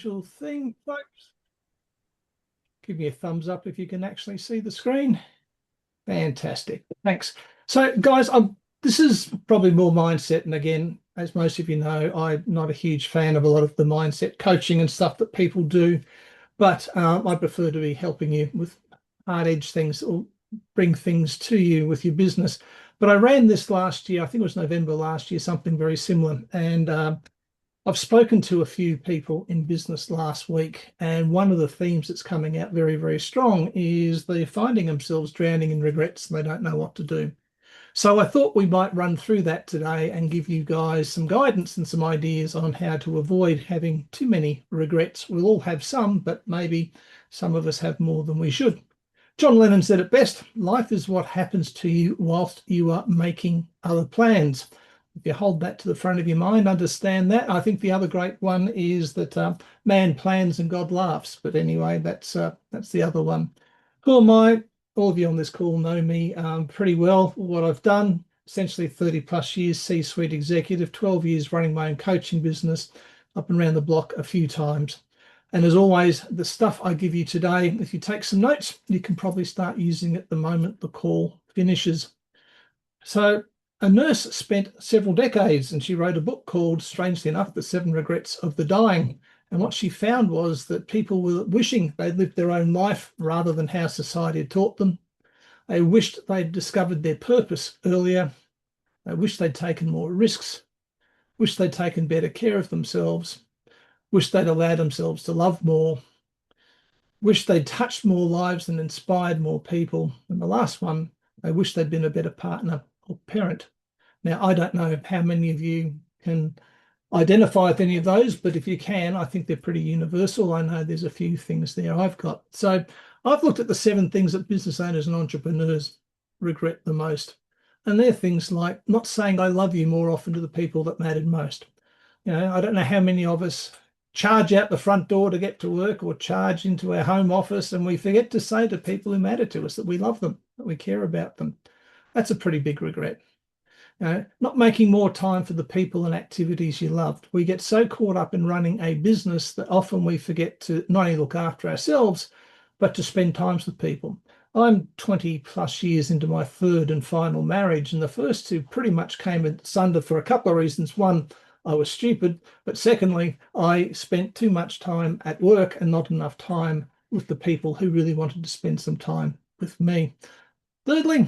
thing, folks. Give me a thumbs up if you can actually see the screen. Fantastic. Thanks. So, guys, this is probably more mindset. And again, as most of you know, I'm not a huge fan of a lot of the mindset coaching and stuff that people do, but I prefer to be helping you with hard edge things or bring things to you with your business. But I ran this last year, I think it was November last year, something very similar. And I've spoken to a few people in business last week, and one of the themes that's coming out very, very strong is they're finding themselves drowning in regrets and they don't know what to do. So I thought we might run through that today and give you guys some guidance and some ideas on how to avoid having too many regrets. We'll all have some, but maybe some of us have more than we should. John Lennon said it best, life is what happens to you whilst you are making other plans. If you hold that to the front of your mind, understand that. I think the other great one is that man plans and God laughs. But anyway, that's the other one. Who am I? All of you on this call know me pretty well. What I've done, essentially 30 plus years C-suite executive, 12 years running my own coaching business, up and around the block a few times. And as always, the stuff I give you today, if you take some notes, you can probably start using it the moment the call finishes. So a nurse spent several decades and she wrote a book called, strangely enough, The 7 Regrets of the Dying. And what she found was that people were wishing they'd lived their own life rather than how society had taught them. They wished they'd discovered their purpose earlier. They wished they'd taken more risks, wished they'd taken better care of themselves, wished they'd allowed themselves to love more, wished they'd touched more lives and inspired more people. And the last one, they wished they'd been a better partner or parent. Now, I don't know how many of you can identify with any of those, but if you can, I think they're pretty universal. I know there's a few things there I've got. So I've looked at the 7 things that business owners and entrepreneurs regret the most. And they're things like not saying I love you more often to the people that mattered most. You know, I don't know how many of us charge out the front door to get to work or charge into our home office and we forget to say to people who matter to us that we love them, that we care about them. That's a pretty big regret. Not making more time for the people and activities you loved. We get so caught up in running a business that often we forget to not only look after ourselves, but to spend times with people. I'm 20 plus years into my 3rd and final marriage, and the first 2 pretty much came asunder for a couple of reasons. One, I was stupid, but secondly, I spent too much time at work and not enough time with the people who really wanted to spend some time with me. Thirdly,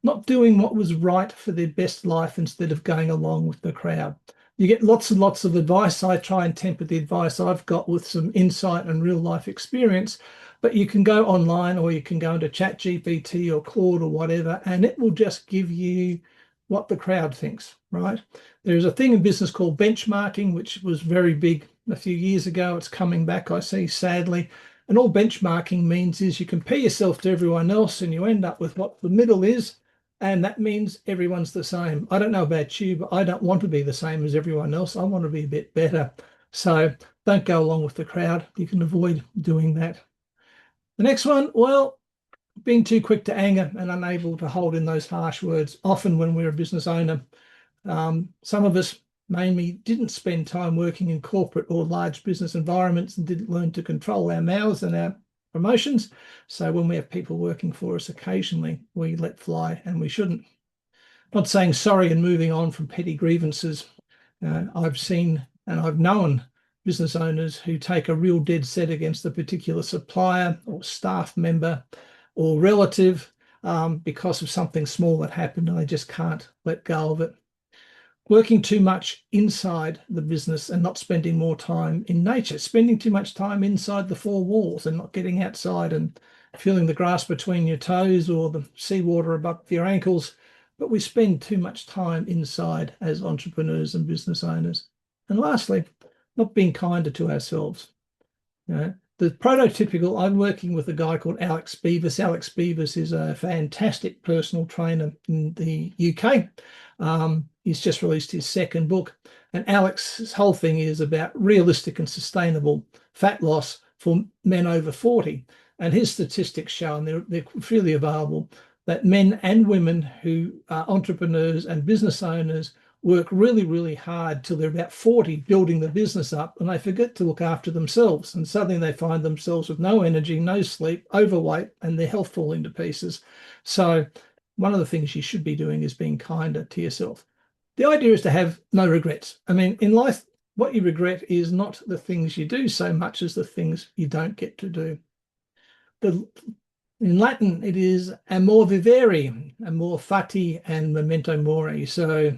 not doing what was right for their best life instead of going along with the crowd. You get lots and lots of advice. I try and temper the advice I've got with some insight and real life experience, but you can go online or you can go into ChatGPT or Claude or whatever, and it will just give you what the crowd thinks, right? There's a thing in business called benchmarking, which was very big a few years ago. It's coming back, I see, sadly. And all benchmarking means is you compare yourself to everyone else and you end up with what the middle is. And that means everyone's the same. I don't know about you, but I don't want to be the same as everyone else. I want to be a bit better. So don't go along with the crowd. You can avoid doing that. The next one, well, being too quick to anger and unable to hold in those harsh words. Often when we're a business owner, some of us mainly didn't spend time working in corporate or large business environments and didn't learn to control our mouths and our emotions. So when we have people working for us, occasionally we let fly and we shouldn't. Not saying sorry and moving on from petty grievances. I've seen and I've known business owners who take a real dead set against a particular supplier or staff member or relative because of something small that happened and they just can't let go of it. Working too much inside the business and not spending more time in nature, spending too much time inside the 4 walls and not getting outside and feeling the grass between your toes or the seawater above your ankles. But we spend too much time inside as entrepreneurs and business owners. And lastly, not being kinder to ourselves. The prototypical, I'm working with a guy called Alex Beavis. Alex Beavis is a fantastic personal trainer in the UK. He's just released his 2nd book. And Alex's whole thing is about realistic and sustainable fat loss for men over 40. And his statistics show, and they're freely available, that men and women who are entrepreneurs and business owners work really, really hard till they're about 40 building the business up, and they forget to look after themselves. And suddenly they find themselves with no energy, no sleep, overweight, and their health falling to pieces. So one of the things you should be doing is being kinder to yourself. The idea is to have no regrets. I mean, in life, what you regret is not the things you do so much as the things you don't get to do. In Latin, it is amor vivere, amor fati, and memento mori. So,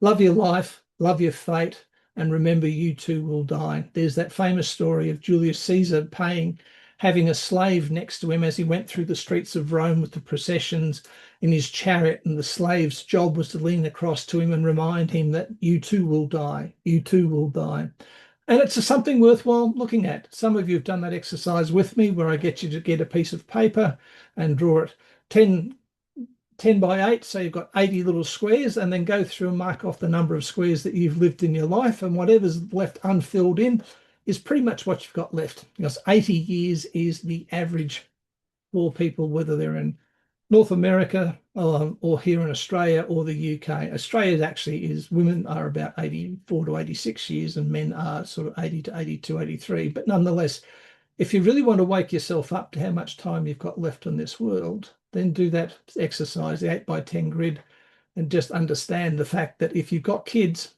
love your life, love your fate, and remember you too will die. There's that famous story of Julius Caesar having a slave next to him as he went through the streets of Rome with the processions in his chariot, and the slave's job was to lean across to him and remind him that you too will die, you too will die. And it's something worthwhile looking at. Some of you have done that exercise with me where I get you to get a piece of paper and draw it 10 by 8, so you've got 80 little squares, and then go through and mark off the number of squares that you've lived in your life, and whatever's left unfilled in is pretty much what you've got left, because 80 years is the average for people, whether they're in North America or here in Australia or the UK. Australia actually is, women are about 84 to 86 years and men are sort of 80 to 82, 83. But nonetheless, if you really want to wake yourself up to how much time you've got left in this world, then do that exercise, the 8 by 10 grid, and just understand the fact that if you've got kids,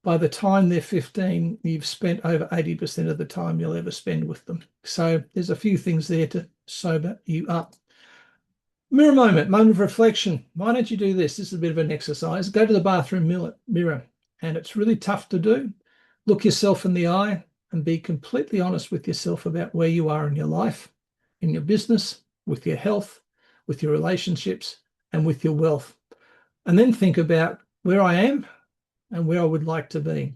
by the time they're 15, you've spent over 80% of the time you'll ever spend with them. So there's a few things there to sober you up. Mirror moment of reflection. Why don't you do this? This is a bit of an exercise. Go to the bathroom mirror, and it's really tough to do. Look yourself in the eye and be completely honest with yourself about where you are in your life, in your business, with your health, with your relationships, and with your wealth. And then think about where I am and where I would like to be.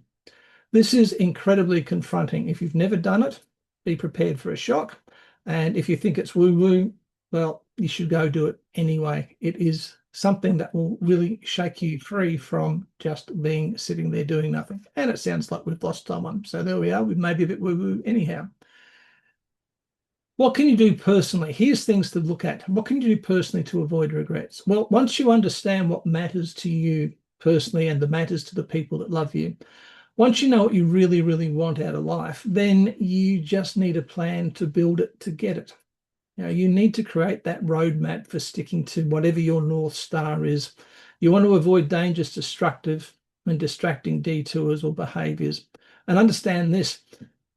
This is incredibly confronting. If you've never done it, be prepared for a shock. And if you think it's woo-woo, well, you should go do it anyway. It is something that will really shake you free from just being sitting there doing nothing. And it sounds like we've lost someone. So there we are. We may be a bit woo-woo anyhow. What can you do personally? Here's things to look at. What can you do personally to avoid regrets? Well, once you understand what matters to you personally and the matters to the people that love you, once you know what you really, really want out of life, then you just need a plan to build it to get it. You need to create that roadmap for sticking to whatever your North Star is. You want to avoid dangerous, destructive, and distracting detours or behaviors. And understand this,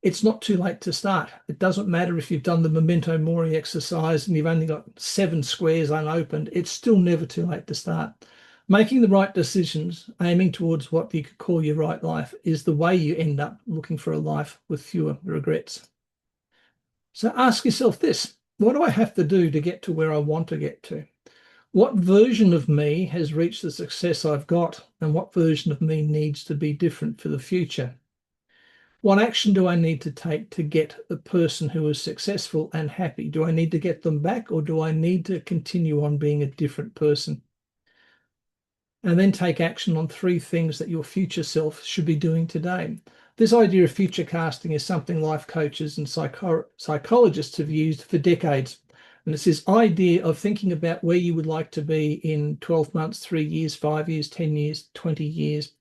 it's not too late to start. It doesn't matter if you've done the memento mori exercise and you've only got 7 squares unopened. It's still never too late to start. Making the right decisions, aiming towards what you could call your right life, is the way you end up looking for a life with fewer regrets. So ask yourself this. What do I have to do to get to where I want to get to? What version of me has reached the success I've got, and what version of me needs to be different for the future? What action do I need to take to get the person who is successful and happy? Do I need to get them back, or do I need to continue on being a different person? And then take action on 3 things that your future self should be doing today. This idea of future casting is something life coaches and psychologists have used for decades. And it's this idea of thinking about where you would like to be in 12 months, 3 years, 5 years, 10 years, 20 years.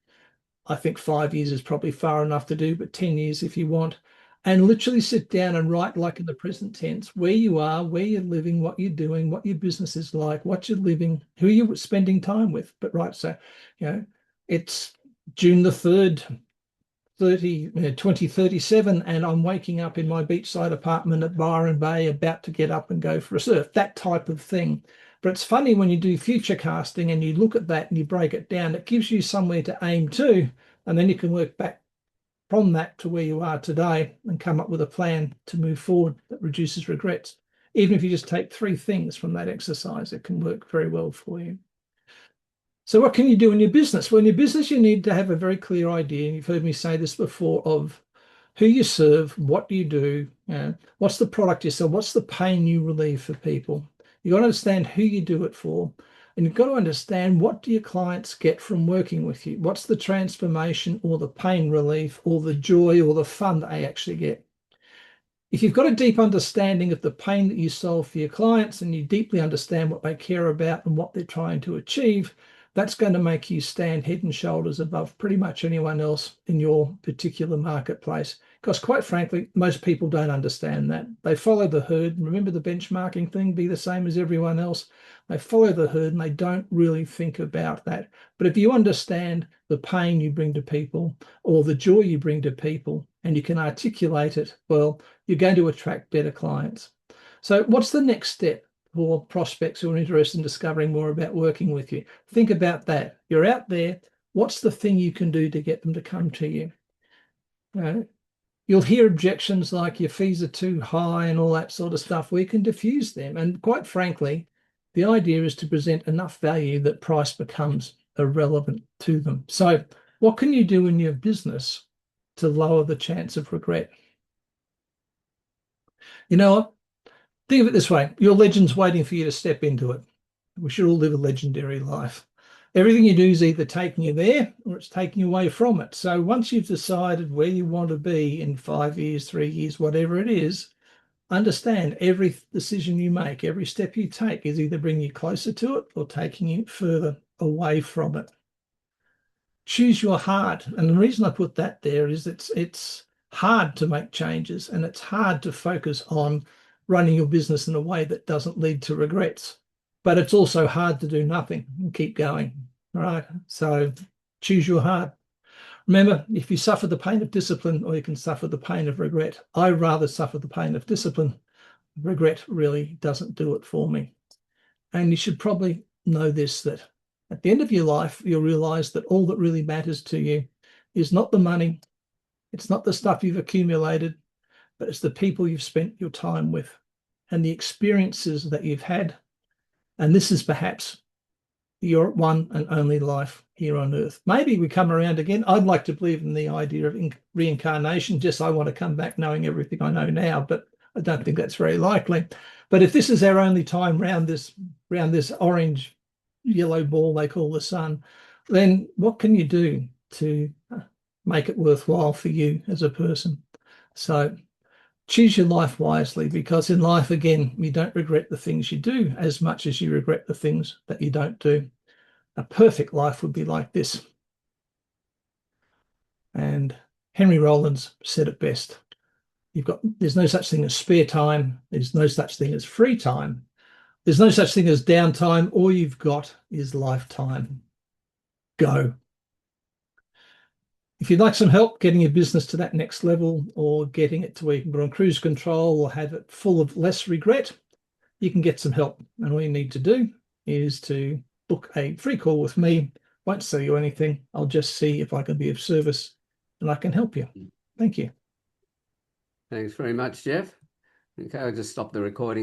I think 5 years is probably far enough to do, but 10 years if you want. And literally sit down and write, like in the present tense, where you are, where you're living, what you're doing, what your business is like, what you're living, who you're spending time with. But right, so, it's June the 3rd, 2037, and I'm waking up in my beachside apartment at Byron Bay, about to get up and go for a surf, that type of thing. But it's funny when you do future casting and you look at that and you break it down, it gives you somewhere to aim to, and then you can work back from that to where you are today and come up with a plan to move forward that reduces regrets. Even if you just take 3 things from that exercise, it can work very well for you. So what can you do in your business? Well, in your business, you need to have a very clear idea, and you've heard me say this before, of who you serve, what do you do, what's the product you sell, what's the pain you relieve for people. You've got to understand who you do it for, and you've got to understand what do your clients get from working with you. What's the transformation or the pain relief or the joy or the fun that they actually get? If you've got a deep understanding of the pain that you solve for your clients and you deeply understand what they care about and what they're trying to achieve, that's going to make you stand head and shoulders above pretty much anyone else in your particular marketplace. Because quite frankly, most people don't understand that. They follow the herd. Remember the benchmarking thing, be the same as everyone else. They follow the herd and they don't really think about that. But if you understand the pain you bring to people or the joy you bring to people and you can articulate it, well, you're going to attract better clients. So what's the next step for prospects who are interested in discovering more about working with you? Think about that. You're out there. What's the thing you can do to get them to come to you? You'll hear objections like your fees are too high and all that sort of stuff. We can diffuse them. And quite frankly, the idea is to present enough value that price becomes irrelevant to them. So what can you do in your business to lower the chance of regret? You know what? Think of it this way. Your legend's waiting for you to step into it. We should all live a legendary life. Everything you do is either taking you there or it's taking you away from it. So once you've decided where you want to be in 5 years, 3 years, whatever it is, understand every decision you make, every step you take is either bringing you closer to it or taking you further away from it. Choose your heart. And the reason I put that there is it's hard to make changes and it's hard to focus on running your business in a way that doesn't lead to regrets. But it's also hard to do nothing and keep going. All right. So choose your heart. Remember, if you suffer the pain of discipline or you can suffer the pain of regret, I rather suffer the pain of discipline. Regret really doesn't do it for me. And you should probably know this, that at the end of your life, you'll realize that all that really matters to you is not the money. It's not the stuff you've accumulated, but it's the people you've spent your time with and the experiences that you've had. And this is perhaps your one and only life here on earth. Maybe we come around again. I'd like to believe in the idea of reincarnation. Just I want to come back knowing everything I know now, but I don't think that's very likely. But if this is our only time round this orange yellow ball they call the sun, then what can you do to make it worthwhile for you as a person? So choose your life wisely, because in life, again, you don't regret the things you do as much as you regret the things that you don't do. A perfect life would be like this. And Henry Rollins said it best. There's no such thing as spare time. There's no such thing as free time. There's no such thing as downtime. All you've got is lifetime. Go. If you'd like some help getting your business to that next level or getting it to where you can put on cruise control or have it full of less regret, you can get some help. And all you need to do is to book a free call with me. Won't sell you anything. I'll just see if I can be of service and I can help you. Thank you. Thanks very much, Geoff. Okay, I'll just stop the recording.